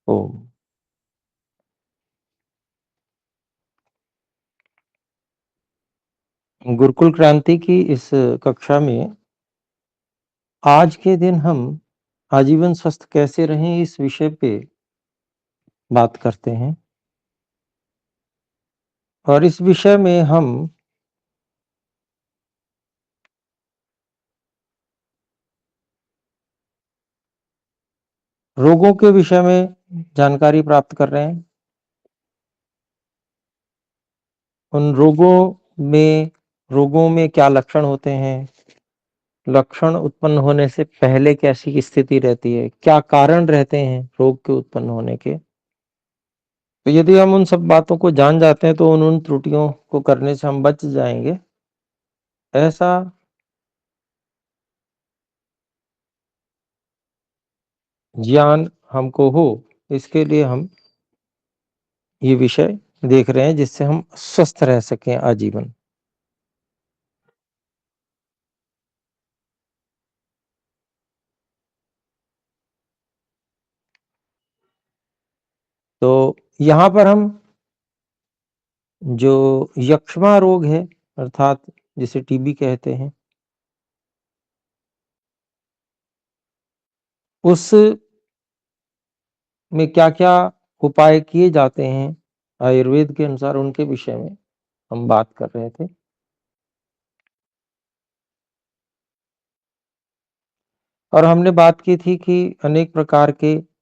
ओम। गुरुकुल क्रांति की इस कक्षा में आज के दिन हम आजीवन स्वस्थ कैसे रहें इस विषय पे बात करते हैं और इस विषय में हम रोगों के विषय में जानकारी प्राप्त कर रहे हैं। उन रोगों में क्या लक्षण होते हैं, लक्षण उत्पन्न होने से पहले कैसी स्थिति रहती है, क्या कारण रहते हैं रोग के उत्पन्न होने के। तो यदि हम उन सब बातों को जान जाते हैं तो उन त्रुटियों को करने से हम बच जाएंगे। ऐसा ज्ञान हमको हो, इसके लिए हम ये विषय देख रहे हैं जिससे हम स्वस्थ रह सकें आजीवन। तो यहाँ पर हम जो यक्ष्मा रोग है अर्थात जिसे टीबी कहते हैं, उस में क्या-क्या उपाय किए जाते हैं आयुर्वेद के अनुसार, उनके विषय में हम बात कर रहे थे। और हमने बात की थी कि अनेक प्रकार के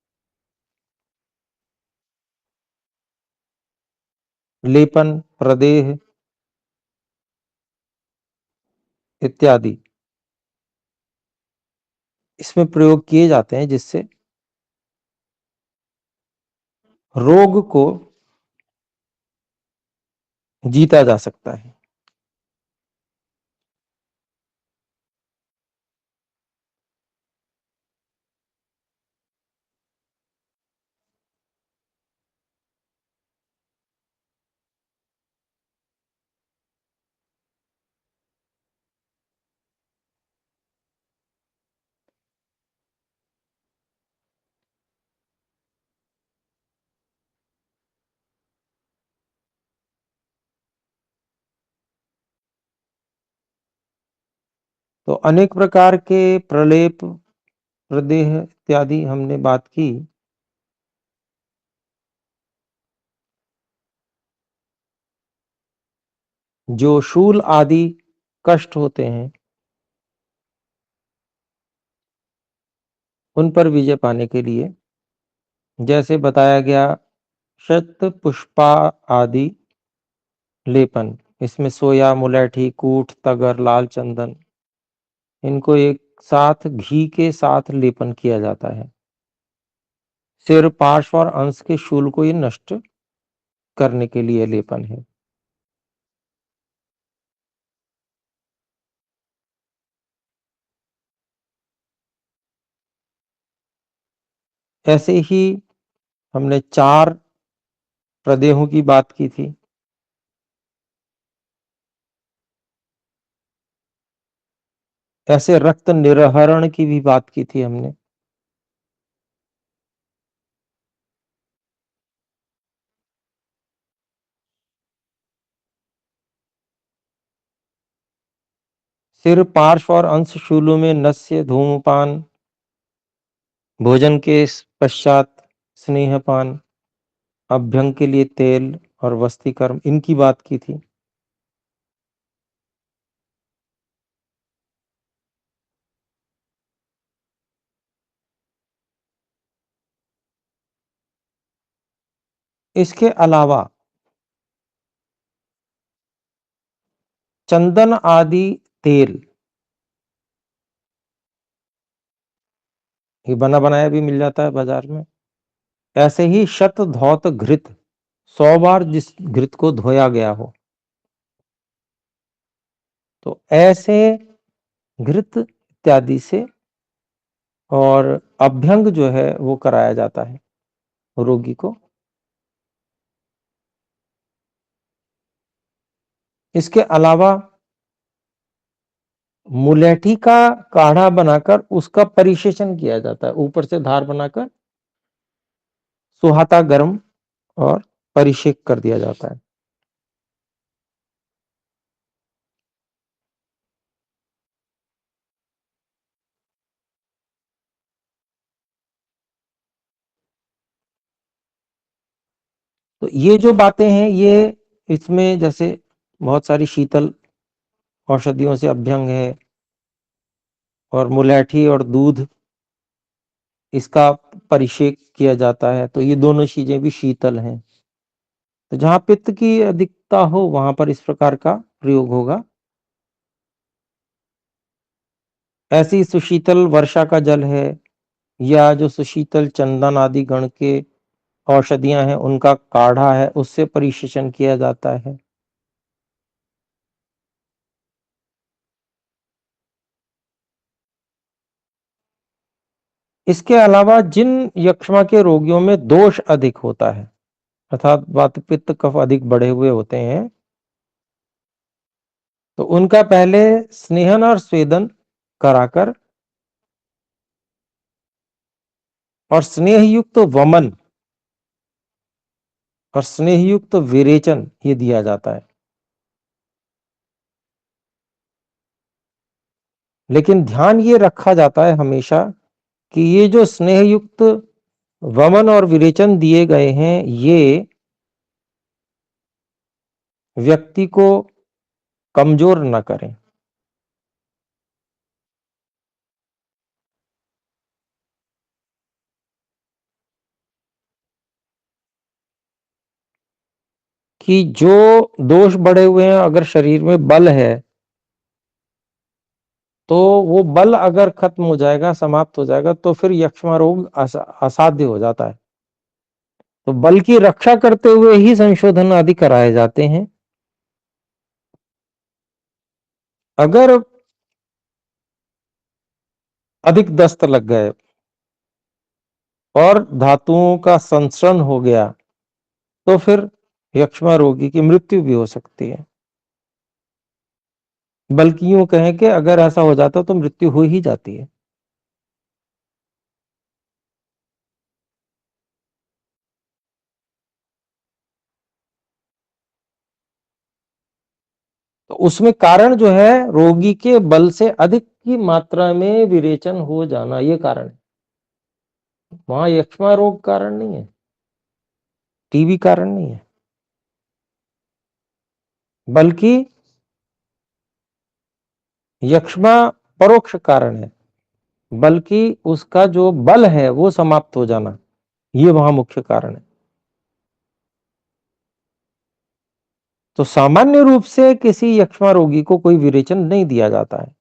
लेपन, प्रदेह इत्यादि इसमें प्रयोग किए जाते हैं जिससे रोग को जीता जा सकता है। तो अनेक प्रकार के प्रलेप, प्रदेह इत्यादि हमने बात की। जो शूल आदि कष्ट होते हैं उन पर विजय पाने के लिए जैसे बताया गया शत पुष्पा आदि लेपन, इसमें सोया, मुलैठी, कूठ, तगर, लाल चंदन, इनको एक साथ घी के साथ लेपन किया जाता है। सिर, पार्श्व और अंश के शूल को ये नष्ट करने के लिए लेपन है। ऐसे ही हमने 4 प्रदेहों की बात की थी। ऐसे रक्त निर्हरण की भी बात की थी हमने। सिर, पार्श्व और अंश शूलों में नस्य, धूम्रपान, भोजन के पश्चात स्नेहपान, अभ्यंग के लिए तेल और वस्तीकर्म, इनकी बात की थी। इसके अलावा चंदन आदि तेल ये बना बनाया भी मिल जाता है बाजार में। ऐसे ही शत धौत घृत, 100 बार जिस घृत को धोया गया हो, तो ऐसे घृत इत्यादि से और अभ्यंग जो है वो कराया जाता है रोगी को। इसके अलावा मुलैठी का काढ़ा बनाकर उसका परिशेचन किया जाता है, ऊपर से धार बनाकर सुहाता गर्म और परिशेक कर दिया जाता है। तो ये जो बातें हैं ये इसमें जैसे बहुत सारी शीतल औषधियों से अभ्यंग है, और मुलैठी और दूध इसका परिषेक किया जाता है, तो ये दोनों चीजें भी शीतल हैं। तो जहां पित्त की अधिकता हो वहां पर इस प्रकार का प्रयोग होगा। ऐसी सुशीतल वर्षा का जल है, या जो सुशीतल चंदन आदि गण के औषधियां हैं उनका काढ़ा है, उससे परिशेचन किया जाता है। इसके अलावा जिन यक्ष्मा के रोगियों में दोष अधिक होता है, अर्थात वात पित्त कफ अधिक बढ़े हुए होते हैं, तो उनका पहले स्नेहन और स्वेदन कराकर और स्नेहयुक्त वमन और स्नेहयुक्त विरेचन ये दिया जाता है। लेकिन ध्यान ये रखा जाता है हमेशा कि ये जो स्नेहयुक्त वमन और विरेचन दिए गए हैं ये व्यक्ति को कमजोर न करें। कि जो दोष बढ़े हुए हैं, अगर शरीर में बल है तो वो बल अगर खत्म हो जाएगा, समाप्त हो जाएगा, तो फिर यक्ष्मा रोग असाध्य हो जाता है। तो बल की रक्षा करते हुए ही संशोधन आदि कराए जाते हैं। अगर अधिक दस्त लग गए और धातुओं का संसरण हो गया तो फिर यक्ष्मा रोगी की मृत्यु भी हो सकती है। बल्कि यूं कहें कि अगर ऐसा हो जाता तो मृत्यु हो ही जाती है। तो उसमें कारण जो है रोगी के बल से अधिक की मात्रा में विरेचन हो जाना, ये कारण है। वहां यक्ष्मा रोग कारण नहीं है, टीबी कारण नहीं है, बल्कि यक्ष्मा परोक्ष कारण है। बल्कि उसका जो बल है वो समाप्त हो जाना, ये वहां मुख्य कारण है। तो सामान्य रूप से किसी यक्ष्मा रोगी को कोई विरेचन नहीं दिया जाता है,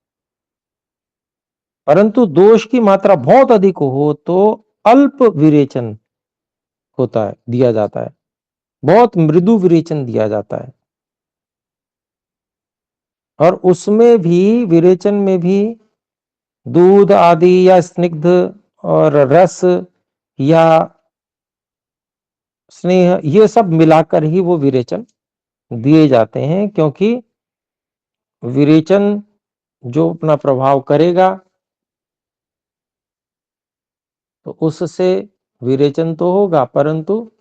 परंतु दोष की मात्रा बहुत अधिक हो तो अल्प विरेचन होता है, दिया जाता है, बहुत मृदु विरेचन दिया जाता है। और उसमें भी, विरेचन में भी दूध आदि या स्निग्ध और रस या स्नेह ये सब मिलाकर ही वो विरेचन दिए जाते हैं, क्योंकि विरेचन जो अपना प्रभाव करेगा तो उससे विरेचन तो होगा, परंतु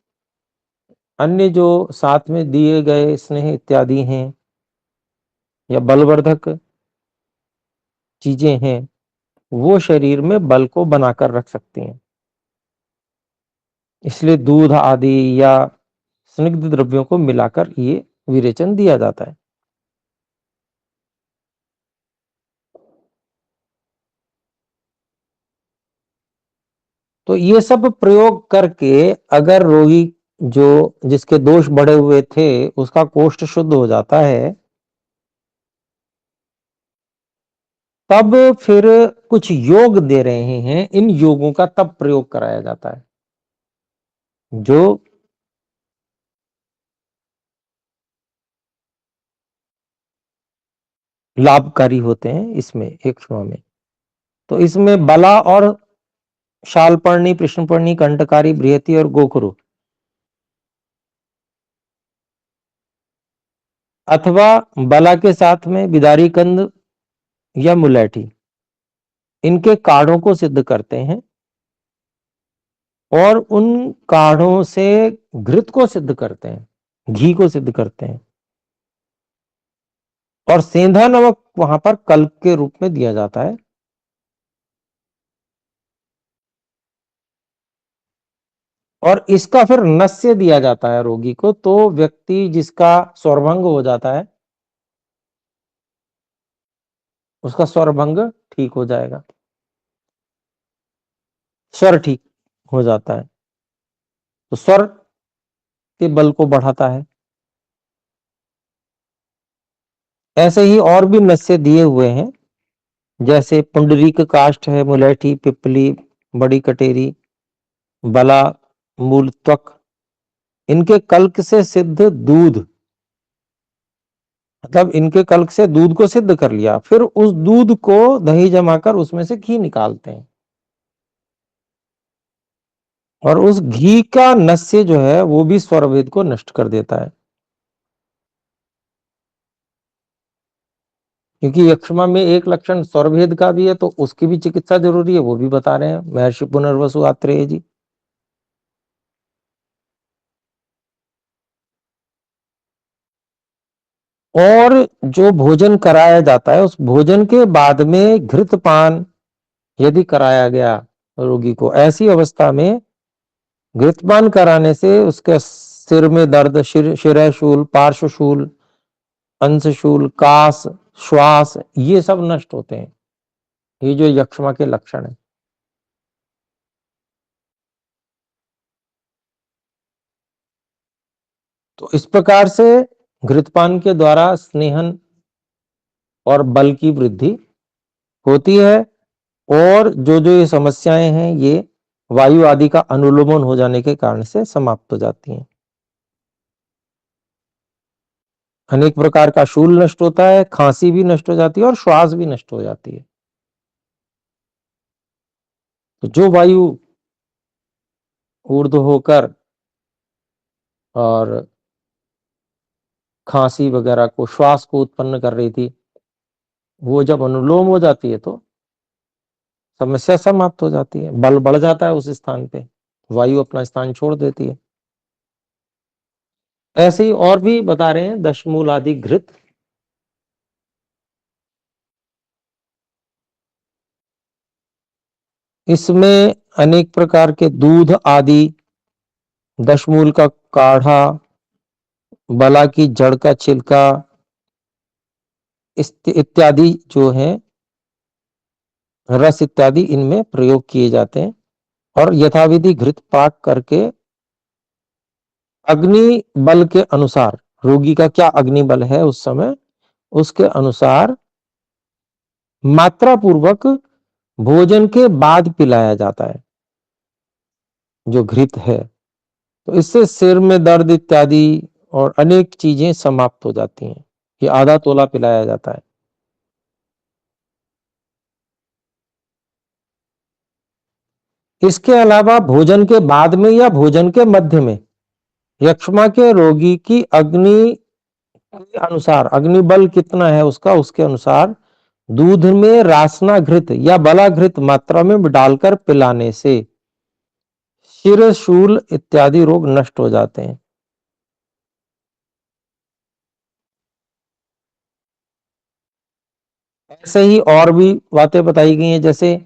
अन्य जो साथ में दिए गए स्नेह इत्यादि हैं या बलवर्धक चीजें हैं वो शरीर में बल को बनाकर रख सकती हैं। इसलिए दूध आदि या स्निग्ध द्रव्यों को मिलाकर ये विरेचन दिया जाता है। तो ये सब प्रयोग करके अगर रोगी जो जिसके दोष बढ़े हुए थे उसका कोष्ठ शुद्ध हो जाता है, तब फिर कुछ योग दे रहे हैं, इन योगों का तब प्रयोग कराया जाता है जो लाभकारी होते हैं इसमें यक्ष्मा में। तो इसमें बला और शालपर्णी, कृष्णपर्णी, कंटकारी, बृहति और गोखरू, अथवा बला के साथ में बिदारी कंद या मुलैठी, इनके काढ़ों को सिद्ध करते हैं और उन काढ़ों से घृत को सिद्ध करते हैं, घी को सिद्ध करते हैं, और सेंधा नमक वहां पर कल्क के रूप में दिया जाता है। और इसका फिर नस्य दिया जाता है रोगी को, तो व्यक्ति जिसका स्वरभंग हो जाता है उसका स्वरभंग ठीक हो जाएगा, स्वर ठीक हो जाता है, तो स्वर के बल को बढ़ाता है। ऐसे ही और भी नस्य दिए हुए हैं, जैसे पुंडरीक काष्ठ है, मुलैठी, पिपली, बड़ी कटेरी, बला, मूल त्वक, इनके कल्क से सिद्ध दूध, मतलब इनके कल्क से दूध को सिद्ध कर लिया, फिर उस दूध को दही जमाकर उसमें से घी निकालते हैं, और उस घी का नस्य जो है वो भी स्वरभेद को नष्ट कर देता है। क्योंकि यक्ष्मा में एक लक्षण स्वरभेद का भी है, तो उसकी भी चिकित्सा जरूरी है, वो भी बता रहे हैं महर्षि पुनर्वसु आत्रेय जी। और जो भोजन कराया जाता है, उस भोजन के बाद में घृतपान यदि कराया गया रोगी को, ऐसी अवस्था में घृतपान कराने से उसके सिर में दर्द, शिरशूल, पार्श्वशूल, अंशशूल, कास, श्वास, ये सब नष्ट होते हैं। ये जो यक्ष्मा के लक्षण है। तो इस प्रकार से घृतपान के द्वारा स्नेहन और बल की वृद्धि होती है, और जो जो ये समस्याएं हैं ये वायु आदि का अनुलोमन हो जाने के कारण से समाप्त हो जाती हैं। अनेक प्रकार का शूल नष्ट होता है, खांसी भी नष्ट हो जाती है और श्वास भी नष्ट हो जाती है। तो जो वायु ऊर्ध्व होकर और खांसी वगैरह को, श्वास को उत्पन्न कर रही थी, वो जब अनुलोम हो जाती है तो समस्या समाप्त हो जाती है, बल बढ़ जाता है उस स्थान पे, वायु अपना स्थान छोड़ देती है। ऐसे ही और भी बता रहे हैं, दशमूल आदि घृत, इसमें अनेक प्रकार के दूध आदि, दशमूल का काढ़ा, बला की जड़ का छिलका इत्यादि जो है, रस इत्यादि इनमें प्रयोग किए जाते हैं। और यथाविधि घृत पाक करके अग्नि बल के अनुसार, रोगी का क्या अग्नि बल है उस समय, उसके अनुसार मात्रा पूर्वक भोजन के बाद पिलाया जाता है जो घृत है। तो इससे सिर में दर्द इत्यादि और अनेक चीजें समाप्त हो जाती हैं। ये आधा तोला पिलाया जाता है। इसके अलावा भोजन के बाद में या भोजन के मध्य में यक्ष्मा के रोगी की अग्नि के अनुसार, अग्नि बल कितना है उसका, उसके अनुसार दूध में रासना घृत या बला घृत मात्रा में डालकर पिलाने से शिर, शूल इत्यादि रोग नष्ट हो जाते हैं। ऐसे ही और भी बातें बताई गई हैं, जैसे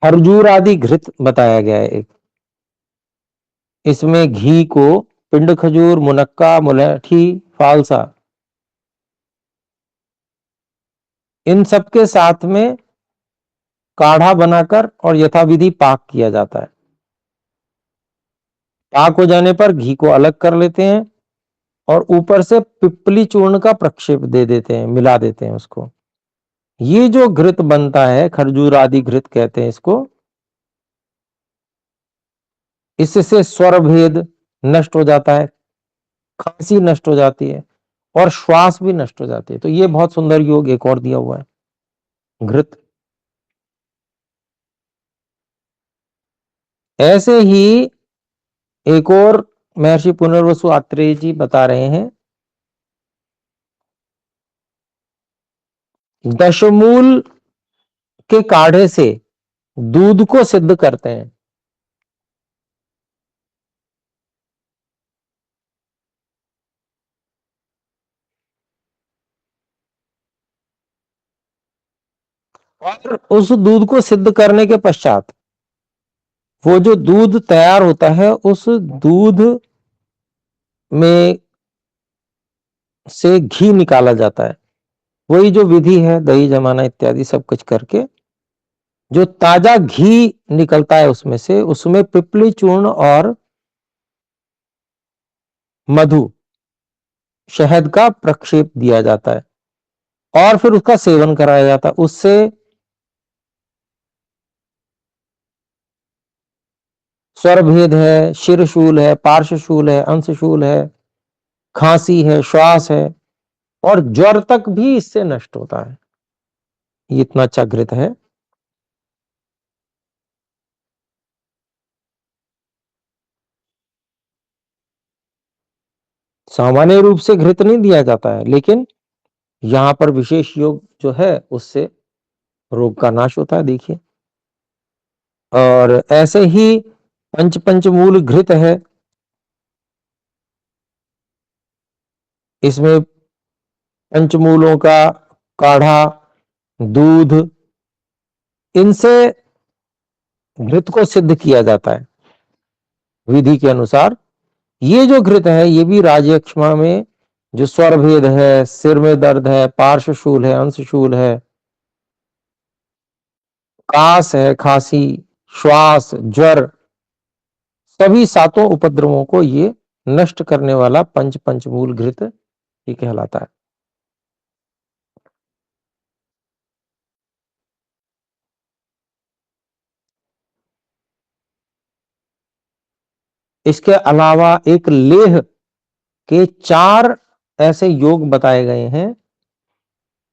खरजूर आदि घृत बताया गया है एक, इसमें घी को पिंड खजूर, मुनक्का, मुलैठी, फालसा, इन सब के साथ में काढ़ा बनाकर और यथाविधि पाक किया जाता है। पाक हो जाने पर घी को अलग कर लेते हैं और ऊपर से पिपली चूर्ण का प्रक्षेप दे देते हैं, मिला देते हैं उसको। ये जो घृत बनता है, खरजूर आदि घृत कहते हैं इसको, इससे स्वर भेद नष्ट हो जाता है, खांसी नष्ट हो जाती है और श्वास भी नष्ट हो जाती है। तो ये बहुत सुंदर योग एक और दिया हुआ है, घृत। ऐसे ही एक और महर्षि पुनर्वसु आत्रेय जी बता रहे हैं, दशमूल के काढ़े से दूध को सिद्ध करते हैं। और उस दूध को सिद्ध करने के पश्चात वो जो दूध तैयार होता है, उस दूध में से घी निकाला जाता है। वही जो विधि है, दही जमाना इत्यादि सब कुछ करके जो ताजा घी निकलता है उसमें से, उसमें पिपली चूर्ण और मधु, शहद का प्रक्षेप दिया जाता है और फिर उसका सेवन कराया जाता है। उससे स्वरभेद है, शिरशूल है, पार्श्वशूल है, अंशशूल है, खांसी है, श्वास है और ज्वर तक भी इससे नष्ट होता है। ये इतना अच्छा घृत है। सामान्य रूप से घृत नहीं दिया जाता है, लेकिन यहां पर विशेष योग जो है उससे रोग का नाश होता है, देखिए। और ऐसे ही पंचमूल घृत है। इसमें पंचमूलों का काढ़ा, दूध, इनसे घृत को सिद्ध किया जाता है विधि के अनुसार। ये जो घृत है ये भी राजयक्ष्मा में जो स्वर भेद है, सिर में दर्द है, पार्श्वशूल है, अंशशूल है, कास है, खांसी, श्वास, ज्वर, सभी सातों उपद्रवों को ये नष्ट करने वाला पंचमूल घृत ये कहलाता है। इसके अलावा एक लेह के 4 ऐसे योग बताए गए हैं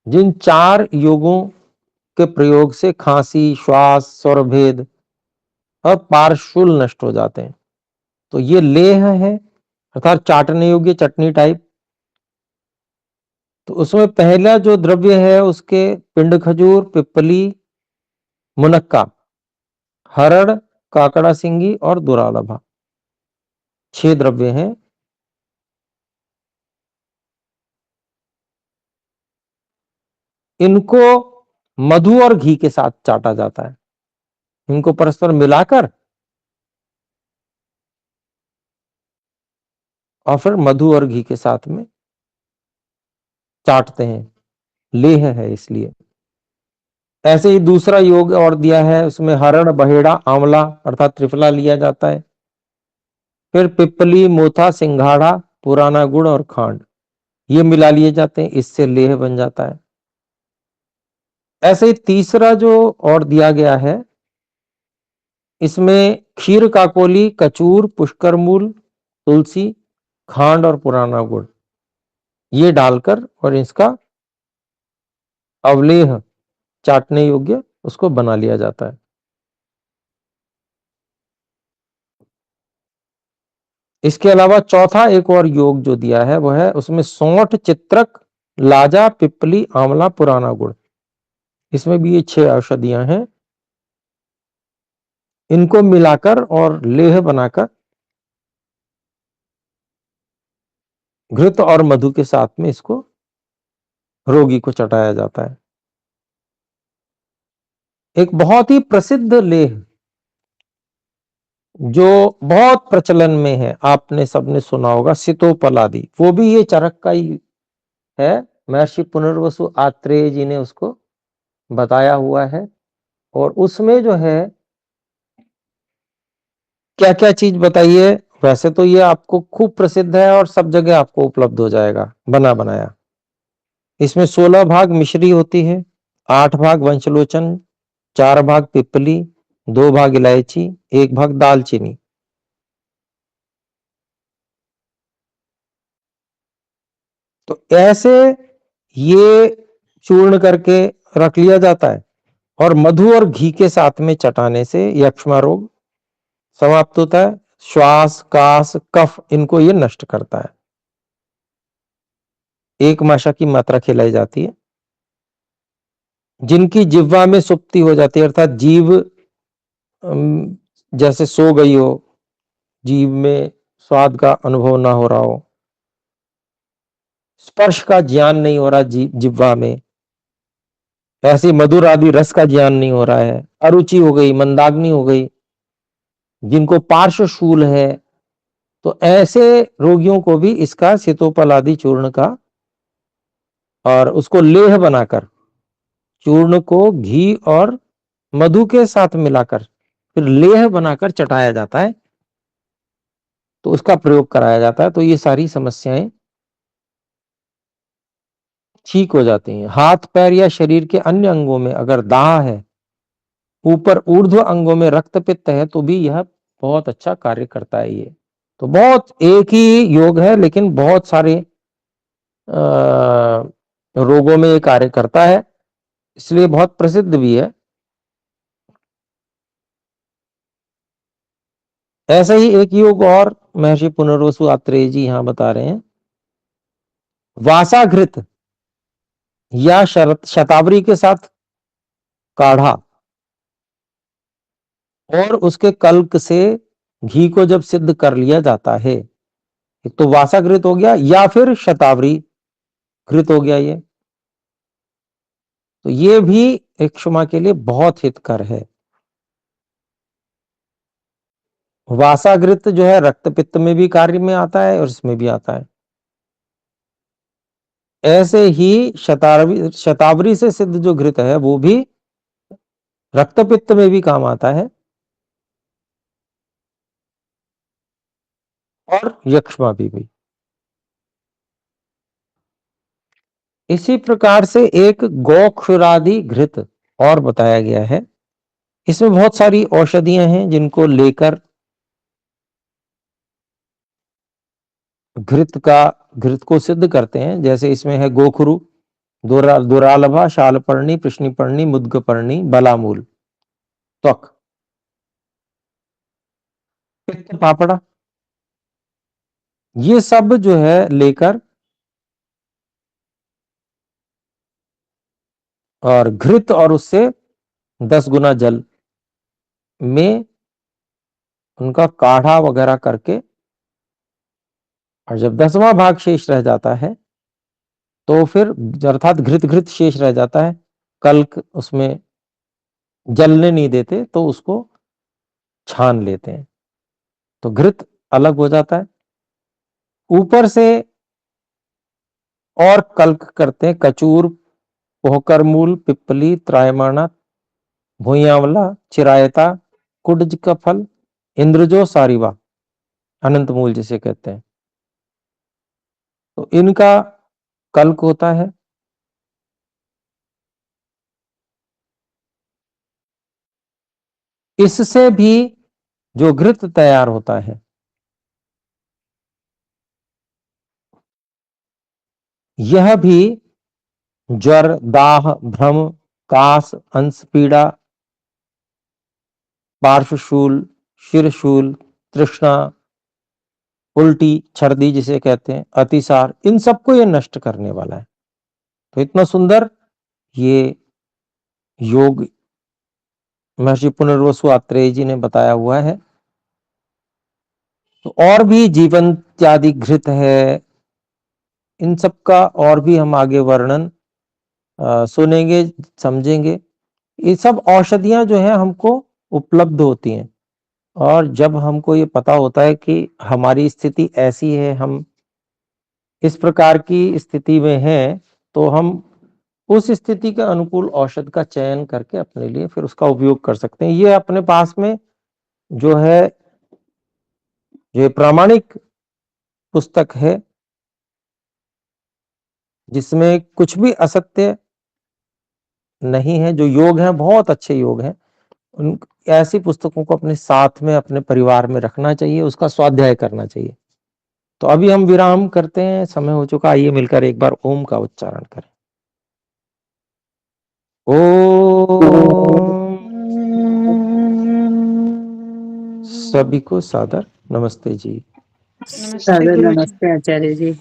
जिन 4 योगों के प्रयोग से खांसी, श्वास, स्वरभेद और पार्श्वशूल नष्ट हो जाते हैं। तो ये लेह है, अर्थात चाटने योग्य चटनी टाइप। तो उसमें पहला जो द्रव्य है उसके पिंड खजूर, पिपली, मुनक्का, हरड़, काकड़ा सिंगी और दुरालभा, 6 द्रव्य हैं। इनको मधु और घी के साथ चाटा जाता है। इनको परस्पर मिलाकर और फिर मधु और घी के साथ में चाटते हैं, लेह है इसलिए। ऐसे ही दूसरा योग और दिया है, उसमें हरड़, बहेड़ा, आंवला अर्थात त्रिफला लिया जाता है। फिर पिपली, मोथा, सिंघाड़ा, पुराना गुड़ और खांड ये मिला लिए जाते हैं, इससे लेह बन जाता है। ऐसे ही तीसरा जो और दिया गया है, इसमें क्षीर काकोली, कचूर, पुष्कर मूल, तुलसी, खांड और पुराना गुड़ ये डालकर और इसका अवलेह चाटने योग्य उसको बना लिया जाता है। इसके अलावा चौथा एक और योग जो दिया है वो है, उसमें सौंठ, चित्रक, लाजा, पिपली, आंवला, पुराना गुड़, इसमें भी ये 6 औषधियां हैं। इनको मिलाकर और लेह बनाकर घृत और मधु के साथ में इसको रोगी को चटाया जाता है। एक बहुत ही प्रसिद्ध लेह जो बहुत प्रचलन में है, आपने सबने सुना होगा, सितोपलादि, वो भी ये चरक का ही है। महर्षि पुनर्वसु आत्रेय जी ने उसको बताया हुआ है। और उसमें जो है क्या क्या चीज बताइए। वैसे तो ये आपको खूब प्रसिद्ध है और सब जगह आपको उपलब्ध हो जाएगा बना बनाया। इसमें 16 भाग मिश्री होती है, 8 भाग वंशलोचन, 4 भाग पिपली, 2 भाग इलायची, 1 भाग दालचीनी। तो ऐसे ये चूर्ण करके रख लिया जाता है और मधु और घी के साथ में चटाने से यक्ष्मा रोग समाप्त होता है। श्वास, कास, कफ, इनको ये नष्ट करता है। एक माशा की मात्रा खिलाई जाती है। जिनकी जिह्वा में सुप्ति हो जाती है, अर्थात जीव जैसे सो गई हो, जीव में स्वाद का अनुभव ना हो रहा हो, स्पर्श का ज्ञान नहीं हो रहा जिह्वा में, ऐसी मधुर आदि रस का ज्ञान नहीं हो रहा है, अरुचि हो गई, मंदाग्नि हो गई, जिनको पार्श्वशूल है, तो ऐसे रोगियों को भी इसका सीतोपल आदि चूर्ण का, और उसको लेह बनाकर, चूर्ण को घी और मधु के साथ मिलाकर फिर लेह बनाकर चटाया जाता है, तो उसका प्रयोग कराया जाता है। तो ये सारी समस्याएं ठीक हो जाती हैं। हाथ पैर या शरीर के अन्य अंगों में अगर दाह है, ऊपर ऊर्ध्व अंगों में रक्त पित्त है, तो भी यह बहुत अच्छा कार्य करता है। ये तो बहुत एक ही योग है, लेकिन बहुत सारे रोगों में ये कार्य करता है, इसलिए बहुत प्रसिद्ध भी है। ऐसा ही एक योग और महर्षि पुनर्वसु आत्रेय जी यहां बता रहे हैं। वासाघृत या शतावरी के साथ काढ़ा और उसके कल्क से घी को जब सिद्ध कर लिया जाता है, एक तो वासाघृत हो गया या फिर शतावरी घृत हो गया, ये तो ये भी इक्षुमा के लिए बहुत हितकर है। वासाघृत जो है रक्त पित्त में भी कार्य में आता है और इसमें भी आता है। ऐसे ही शतावरी से सिद्ध जो घृत है वो भी रक्त पित्त में भी काम आता है और यक्ष्मा भी। इसी प्रकार से एक गोक्षुरादि घृत और बताया गया है। इसमें बहुत सारी औषधियां हैं जिनको लेकर घृत को सिद्ध करते हैं। जैसे इसमें है गोखुरु, दुरालभा, शालपर्णी, कृष्णिपर्णी, मुद्गपर्णी, बलामूल, त्वक, पित्त पापड़ा, ये सब जो है लेकर, और घृत और उससे 10 गुना जल में उनका काढ़ा वगैरह करके, और जब 10वां भाग शेष रह जाता है तो फिर अर्थात घृत घृत शेष रह जाता है, कल्क उसमें जलने नहीं देते, तो उसको छान लेते हैं, तो घृत अलग हो जाता है। ऊपर से और कल्क करते हैं कचूर, पोहकर मूल, पिपली, त्रायमाणा, भूयावला, चिरायता, कुडज का फल, इंद्रजो, सारिवा, अनंत मूल जिसे कहते हैं, तो इनका कल्क होता है। इससे भी जो घृत तैयार होता है, यह भी ज्वर, दाह, भ्रम, कास, अंश पीड़ा, पार्श्वशूल, शिरशूल, तृष्णा, उल्टी, छर्दी जिसे कहते हैं, अतिसार, इन सबको ये नष्ट करने वाला है। तो इतना सुंदर ये योग महर्षि पुनर्वसु आत्रेय जी ने बताया हुआ है। तो और भी जीवन इत्यादि घृत है, इन सब का और भी हम आगे वर्णन सुनेंगे, समझेंगे। ये सब औषधियां जो है हमको उपलब्ध होती हैं, और जब हमको ये पता होता है कि हमारी स्थिति ऐसी है, हम इस प्रकार की स्थिति में हैं, तो हम उस स्थिति के अनुकूल औषध का चयन करके अपने लिए फिर उसका उपयोग कर सकते हैं। ये अपने पास में जो है, ये प्रामाणिक पुस्तक है, जिसमें कुछ भी असत्य नहीं है। जो योग हैं बहुत अच्छे योग हैं, उन ऐसी पुस्तकों को अपने साथ में, अपने परिवार में रखना चाहिए, उसका स्वाध्याय करना चाहिए। तो अभी हम विराम करते हैं, समय हो चुका। आइए मिलकर एक बार ओम का उच्चारण करें। ओम। सभी को सादर नमस्ते जी। नमस्ते गुरु जी। नमस्ते आचार्य जी।